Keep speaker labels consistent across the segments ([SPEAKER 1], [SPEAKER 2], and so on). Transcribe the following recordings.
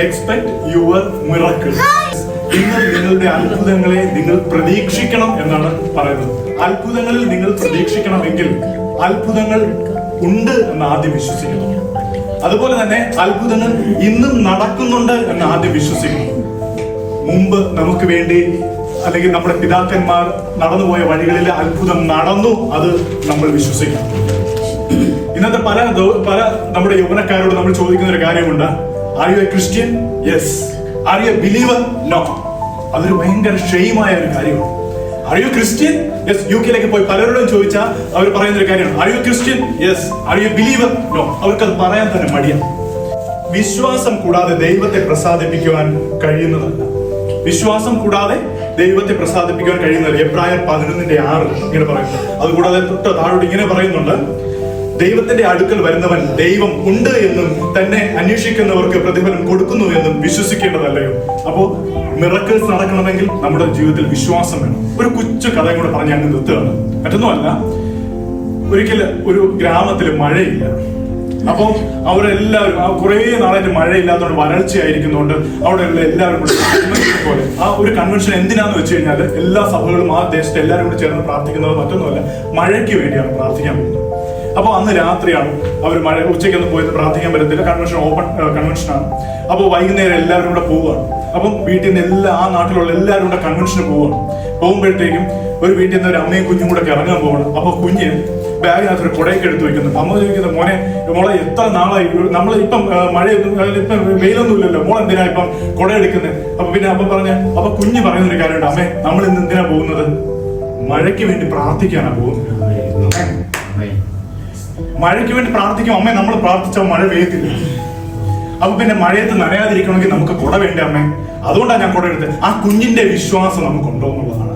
[SPEAKER 1] Expect your miracle. ഇന്ന് നിങ്ങളുടെ അത്ഭുതങ്ങളെ നിങ്ങൾ പ്രതീക്ഷിക്കണം എന്നാണ് പറയുന്നത്. അത്ഭുതങ്ങളിൽ നിങ്ങൾ പ്രതീക്ഷിക്കണമെങ്കിൽ അത്ഭുതങ്ങൾ ഉണ്ട് എന്ന് ആദ്യം വിശ്വസിക്കണം. അതുപോലെ തന്നെ അത്ഭുതങ്ങൾ ഇന്നും നടക്കുന്നുണ്ട് എന്ന് ആദ്യം വിശ്വസിക്കണം. മുമ്പ് നമുക്ക് വേണ്ടി അല്ലെങ്കിൽ നമ്മുടെ പിതാക്കന്മാർ നടന്നുപോയ വഴികളിൽ അത്ഭുതം നടന്നു, അത് നമ്മൾ വിശ്വസിക്കണം. ഇന്നത്തെ പല നമ്മുടെ യൗവനക്കാരോട് നമ്മൾ ചോദിക്കുന്ന ഒരു കാര്യമുണ്ട്, are you a Christian? Yes. Are you a believer? No. അതൊരു ഭയങ്കര ഷെയിമായ ഒരു കാര്യമാണ്. Are you Christian? യെസ്. യുകെയിലേക്ക് പോയി പലരോടും ചോദിച്ചാൽ അവർ പറയുന്ന ഒരു കാര്യമാണ്, are you Christian? Yes. Are you believer? No. അവർക്കത് പറയാൻ തന്നെ മടിയാണ്. വിശ്വാസം കൂടാതെ ദൈവത്തെ പ്രസാദിപ്പിക്കുവാൻ കഴിയുന്നതല്ല. വിശ്വാസം കൂടാതെ ദൈവത്തെ പ്രസാദിപ്പിക്കാൻ കഴിയുന്നത് എബ്രായർ 11:6 ഇങ്ങനെ പറയുന്നു. അതുകൂടാതെ തൊട്ട് താഴോട്ട് ഇങ്ങനെ പറയുന്നുണ്ട്, ദൈവത്തിന്റെ അടുക്കൽ വരുന്നവൻ ദൈവം ഉണ്ട് എന്നും തന്നെ അന്വേഷിക്കുന്നവർക്ക് പ്രതിഫലം കൊടുക്കുന്നു എന്നും വിശ്വസിക്കേണ്ടതല്ലയോ. അപ്പോ മിറക്കിൾസ് നടക്കണമെങ്കിൽ നമ്മുടെ ജീവിതത്തിൽ വിശ്വാസം വേണം. ഒരു കൊച്ചു കഥ കൂടെ പറഞ്ഞ് അങ്ങ് നിർത്തുകയാണ്. മറ്റൊന്നുമല്ല, ഒരിക്കൽ ഒരു ഗ്രാമത്തിൽ മഴയില്ല. അപ്പോൾ അവരെല്ലാവരും കുറെ നാളായിട്ട് മഴയില്ലാത്തതുകൊണ്ട് വരൾച്ചയായിരിക്കുന്നതുകൊണ്ട് അവിടെയുള്ള എല്ലാവരും കൂടെ പോലെ ആ ഒരു കൺവെൻഷൻ എന്തിനാന്ന് വെച്ച് കഴിഞ്ഞാൽ എല്ലാ സഭകളും ആ ദേശത്തെ എല്ലാവരും കൂടി ചേർന്ന് പ്രാർത്ഥിക്കുന്നത് മറ്റൊന്നുമല്ല, മഴയ്ക്ക് വേണ്ടിയാണ് പ്രാർത്ഥിക്കാൻ പോകുന്നത്. അപ്പൊ അന്ന് രാത്രിയാണ് അവർ ഉച്ചയ്ക്കൊന്നും പോയി പ്രാർത്ഥിക്കാൻ പറ്റത്തില്ല. കൺവെൻഷൻ ഓപ്പൺ കൺവെൻഷനാണ്. അപ്പോൾ വൈകുന്നേരം എല്ലാവരും കൂടെ പോവുകയാണ്. അപ്പം വീട്ടിൽ നിന്ന് ആ നാട്ടിലുള്ള എല്ലാവരും കൂടെ കൺവെൻഷന് പോവുകയാണ്. പോകുമ്പോഴത്തേക്കും ഒരു വീട്ടിൽ നിന്ന് ഒരു അമ്മയും കുഞ്ഞും കൂടെ ഇറങ്ങാൻ പോകണം. അപ്പൊ കുഞ്ഞ് ബാഗിനകത്ത് ഒരു കുടയൊക്കെ എടുത്ത് വെക്കുന്നു. അമ്മ ചോദിക്കുന്നത്, മോളെ എത്ര നാളായി, നമ്മൾ ഇപ്പം മഴയൊന്നും ഇപ്പം വെയിലൊന്നും ഇല്ലല്ലോ, മോൾ എന്തിനാ ഇപ്പം കുട എടുക്കുന്നത്? അപ്പൊ പിന്നെ അപ്പൊ കുഞ്ഞ് പറയുന്ന ഒരു കാര്യമുണ്ട്, അമ്മേ നമ്മൾ ഇന്ന് എന്തിനാ പോകുന്നത്? മഴയ്ക്ക് വേണ്ടി പ്രാർത്ഥിക്കാനാ പോകുന്നത്. മഴയ്ക്ക് വേണ്ടി പ്രാർത്ഥിക്കും. അമ്മേ നമ്മൾ പ്രാർത്ഥിച്ചാൽ മഴ പെയ്യത്തില്ല. അപ്പൊ പിന്നെ മഴയത്ത് നനയാതിരിക്കണമെങ്കിൽ നമുക്ക് കുട വേണ്ട അമ്മേ, അതുകൊണ്ടാണ് ഞാൻ കുട എടുത്തത്. ആ കുഞ്ഞിന്റെ വിശ്വാസം നമുക്കുണ്ടോ എന്നുള്ളതാണ്.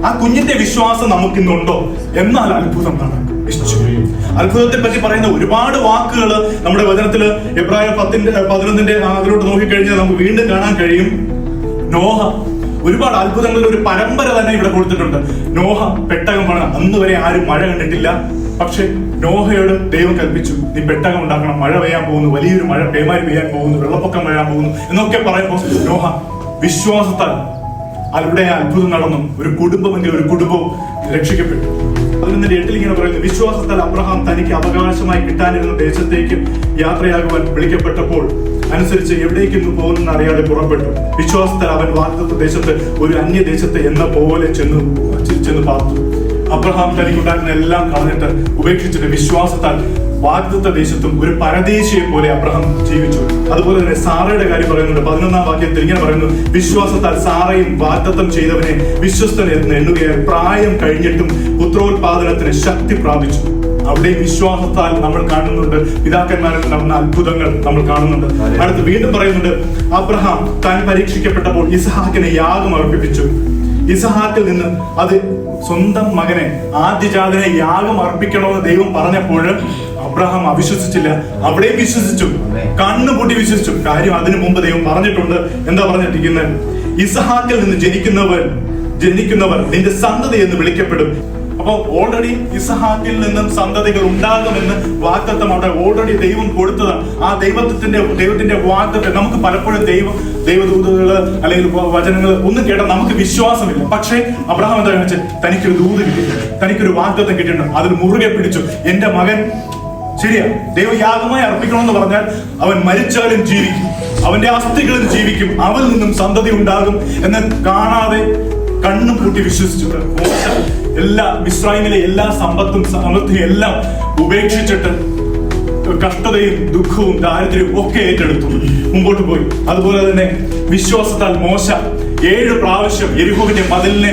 [SPEAKER 1] ആ കുഞ്ഞിന്റെ വിശ്വാസം നമുക്കിന്നുണ്ടോ? എന്നാൽ അത്ഭുതം നടക്കും. അത്ഭുതത്തെ പറ്റി പറയുന്ന ഒരുപാട് വാക്കുകൾ നമ്മുടെ വചനത്തില് എബ്രായർ 10:11 അതിലോട്ട് നോക്കിക്കഴിഞ്ഞാൽ നമുക്ക് വീണ്ടും കാണാൻ കഴിയും. നോഹ ഒരുപാട് അത്ഭുതങ്ങളുടെ ഒരു പരമ്പര തന്നെ ഇവിടെ കൊടുത്തിട്ടുണ്ട്. നോഹ പെട്ടകം പണിത, അന്ന് വരെ ആരും മഴ കണ്ടിട്ടില്ല. പക്ഷെ നോഹയോട് ദൈവം കൽപ്പിച്ചു, നീ പെട്ടകം ഉണ്ടാക്കണം, മഴ പെയ്യാൻ പോകുന്നു, വലിയൊരു മഴ പേമാരി പെയ്യാൻ പോകുന്നു, വെള്ളപ്പൊക്കം വീഴാൻ പോകുന്നു എന്നൊക്കെ പറയുമ്പോൾ നോഹ വിശ്വാസത്താൽ അവിടെ അത്ഭുതം നടന്നു. ഒരു കുടുംബവും രക്ഷിക്കപ്പെട്ടു. 11:8 ഇങ്ങനെ പറയുന്നു, വിശ്വാസത്താൽ അബ്രഹാം തനിക്ക് അവകാശമായി കിട്ടാനിരുന്ന ദേശത്തേക്ക് യാത്രയാകുവാൻ വിളിക്കപ്പെട്ടപ്പോൾ അനുസരിച്ച് എവിടേക്കൊന്നും പോകുന്നെന്ന് അറിയാതെ പുറപ്പെട്ടു. വിശ്വാസത്താൽ അവൻ വാഗ്ദത്ത ദേശത്ത് ഒരു അന്യദേശത്ത് എന്ന പോലെ ചെന്ന് പാർത്തു. അബ്രഹാം തനിക്കുണ്ടായിരുന്ന എല്ലാം കളഞ്ഞിട്ട് ഉപേക്ഷിച്ചിട്ട് വിശ്വാസത്താൽ വാഗ്ദത്ത ദേശത്തും ഒരു പരദേശിയെ പോലെ അബ്രഹാം ജീവിച്ചു. അതുപോലെ തന്നെ സാറയുടെ കാര്യം പറയുന്നുണ്ട്. 11-ാം വാക്യത്തിൽ ഇങ്ങനെ പറയുന്നു, വിശ്വാസത്താൽ സാറയും വാഗ്ദത്തം ചെയ്തവനെ വിശ്വസ്തൻ എന്ന് എണ്ണുകയാൽ പ്രായം കഴിഞ്ഞിട്ടും പുത്രോത്പാദനത്തിന് ശക്തി പ്രാപിച്ചു. അവിടെ വിശ്വാസത്താൽ നമ്മൾ കാണുന്നുണ്ട് പിതാക്കന്മാരിൽ നടന്ന അത്ഭുതങ്ങൾ നമ്മൾ കാണുന്നുണ്ട്. അടുത്ത് വീണ്ടും പറയുന്നുണ്ട്, അബ്രഹാം താൻ പരീക്ഷിക്കപ്പെട്ടപ്പോൾ ഇസ്ഹാക്കിനെ യാഗം അർപ്പിച്ചു. ഇസ്ഹാക്കിൽ നിന്ന് അത് സ്വന്തം മകനെ ആദ്യജാതനെ യാഗം അർപ്പിക്കണമെന്ന് ദൈവം പറഞ്ഞപ്പോൾ അബ്രഹാം അവിശ്വസിച്ചില്ല, അവിടെയും വിശ്വസിച്ചു, കണ്ണുപൂട്ടി വിശ്വസിച്ചു. കാര്യം അതിനു മുമ്പ് ദൈവം പറഞ്ഞിട്ടുണ്ട്. എന്താ പറഞ്ഞിരിക്കുന്നത്? ഇസ്ഹാക്കിൽ നിന്ന് ജനിക്കുന്നവർ നിന്റെ സന്തതി എന്ന് വിളിക്കപ്പെടും. അപ്പൊ ഓൾറെഡി ഇസ്ഹാക്കിൽ നിന്നും സന്തതികൾ ഉണ്ടാകുമെന്ന് വാഗ്ദത്തം അവിടെ ഓൾറെഡി ദൈവം കൊടുത്തതാണ്. ആ ദൈവത്തിന്റെ വാഗ്ദത്തം നമുക്ക് പലപ്പോഴും ദൈവദൂതകള് അല്ലെങ്കിൽ വചനങ്ങൾ ഒന്നും കേട്ടാൽ നമുക്ക് വിശ്വാസമില്ല. പക്ഷേ അബ്രഹാം എന്താ വെച്ചാൽ തനിക്കൊരു ദൂത് കിട്ടിയിട്ടുണ്ട്, തനിക്കൊരു വാഗ്ദത്തം കിട്ടിയിട്ടുണ്ട്, അതിൽ മുറുകെ പിടിച്ചു. എന്റെ മകൻ ശരിയാ, ദൈവയാഗമായി അർപ്പിക്കണമെന്ന് പറഞ്ഞാൽ അവൻ മരിച്ചാലും ജീവിക്കും, അവന്റെ അസ്ഥികളിൽ ജീവിക്കും, അവനിൽ നിന്നും സന്തതി ഉണ്ടാകും എന്ന് കാണാതെ കണ്ണും പൂട്ടി വിശ്വസിച്ചിട്ട് എല്ലാ മിസ്രൈമിലെ എല്ലാ സമൃദ്ധിയും എല്ലാം ഉപേക്ഷിച്ചിട്ട് കഷ്ടതയും ദുഃഖവും ദാരിദ്ര്യവും ഒക്കെ ഏറ്റെടുത്തു മുമ്പോട്ട് പോയി. അതുപോലെ തന്നെ വിശ്വാസത്താൽ മോശ 7 പ്രാവശ്യം യെരിഹോവിന്റെ മതിലിനെ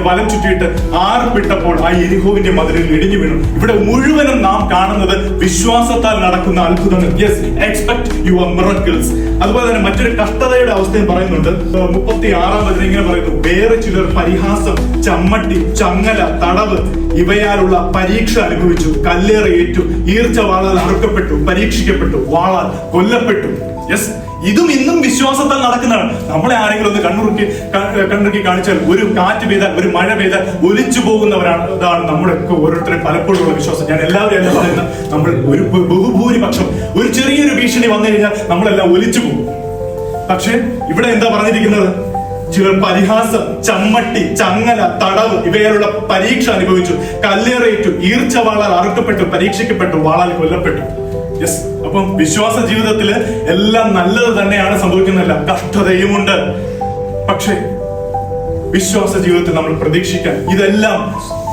[SPEAKER 1] വലം ചുറ്റിയിട്ട് ആർപ്പിട്ടപ്പോൾ ആ യെരിഹോവിന്റെ മതിലിൽ ഇടിഞ്ഞു വീണു. ഇവിടെ മുഴുവനും നാം കാണുന്നത് വിശ്വാസത്താൽ നടക്കുന്ന അത്ഭുതങ്ങൾ. Yes, expect your miracles. അതുപോലെ തന്നെ മറ്റൊരു കഷ്ടതയുടെ അവസ്ഥയും പറയുന്നുണ്ട്. 36-ാം വചനം ഇങ്ങനെ പറയുന്നു, വേറെ ചിലർ പരിഹാസം, ചമ്മട്ടി, ചങ്ങല, തടവ് ഇവയാലുള്ള പരീക്ഷ അനുഭവിച്ചു, കല്ലേറ് ഏറ്റു, ഈർച്ച വാളാൽ അറുക്കപ്പെട്ടു, പരീക്ഷിക്കപ്പെട്ടു, വാളാൽ കൊല്ലപ്പെട്ടു. യെസ്, ഇതും ഇന്നും വിശ്വാസത്താൽ നടക്കുന്നതാണ്. നമ്മളെ ആരെങ്കിലും ഒന്ന് കണ്ണുറുക്കി കാണിച്ചാൽ, ഒരു കാറ്റ് പെയ്താൽ, ഒരു മഴ പെയ്താൽ ഒലിച്ചു പോകുന്നവരാണ്. ഇതാണ് നമ്മുടെ ഓരോരുത്തരും പലപ്പോഴുള്ള വിശ്വാസം. ഞാൻ എല്ലാവരും എല്ലാം പറയുന്ന, നമ്മൾ ഒരു ബഹുഭൂരിപക്ഷം ഒരു ചെറിയൊരു ഭീഷണി വന്നു കഴിഞ്ഞാൽ നമ്മളെല്ലാം ഒലിച്ചു പോകും. പക്ഷെ ഇവിടെ എന്താ പറഞ്ഞിരിക്കുന്നത്? പരിഹാസം, ചമ്മട്ടി, ചങ്ങല, തടവ് ഇവയിലുള്ള പരീക്ഷ അനുഭവിച്ചു, കല്ലേറേറ്റു, ഈർച്ചവാളാൽ അറുക്കപ്പെട്ടു, പരീക്ഷിക്കപ്പെട്ടു, വാളാൽ കൊല്ലപ്പെട്ടു. യെസ്, അപ്പം വിശ്വാസ ജീവിതത്തില് എല്ലാം നല്ലത് തന്നെയാണ് സംഭവിക്കുന്നില്ല, കഷ്ടതയുമുണ്ട്. പക്ഷേ വിശ്വാസ ജീവിതത്തിൽ നമ്മൾ പ്രതീക്ഷിക്കാൻ, ഇതെല്ലാം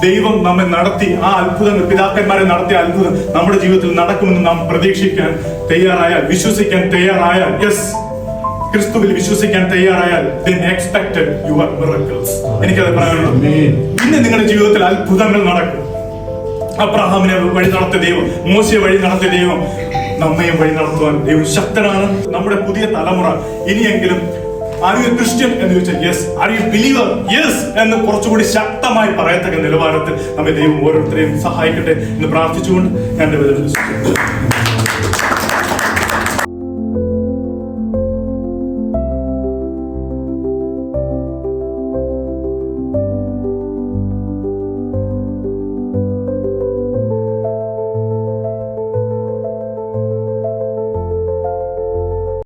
[SPEAKER 1] ദൈവം നമ്മെ നടത്തി ആ അത്ഭുതങ്ങൾ, പിതാക്കന്മാരെ നടത്തിയ അത്ഭുതം നമ്മുടെ ജീവിതത്തിൽ നടക്കുമെന്ന് നാം പ്രതീക്ഷിക്കാൻ തയ്യാറായാൽ, വിശ്വസിക്കാൻ തയ്യാറായാൽ, യെസ്, ക്രിസ്തുവിൽ വിശ്വസിക്കാൻ തയ്യാറായാൽ, then expected your miracles. എനിക്കത് പറയാനുള്ളൂ. പിന്നെ നിങ്ങളുടെ ജീവിതത്തിൽ അത്ഭുതങ്ങൾ നടക്കും. അബ്രഹാമിനെ വഴി നടത്തിയ ദൈവം, മോശയെ വഴി നടത്തിയ ദൈവം നമ്മയും വഴി നടത്തുവാൻ ദൈവം ശക്തനാണ്. നമ്മുടെ പുതിയ തലമുറ ഇനിയെങ്കിലും ആർ യു എ ക്രിസ്ത്യൻ എന്ന് ചോദിച്ചാൽ yes, are you believer yes എന്ന് കുറച്ചുകൂടി ശക്തമായി പറയത്തക്ക നിലവാരത്തിൽ നമ്മെ ദൈവം ഓരോരുത്തരെയും സഹായിക്കട്ടെ എന്ന് പ്രാർത്ഥിച്ചുകൊണ്ട് ഞാൻ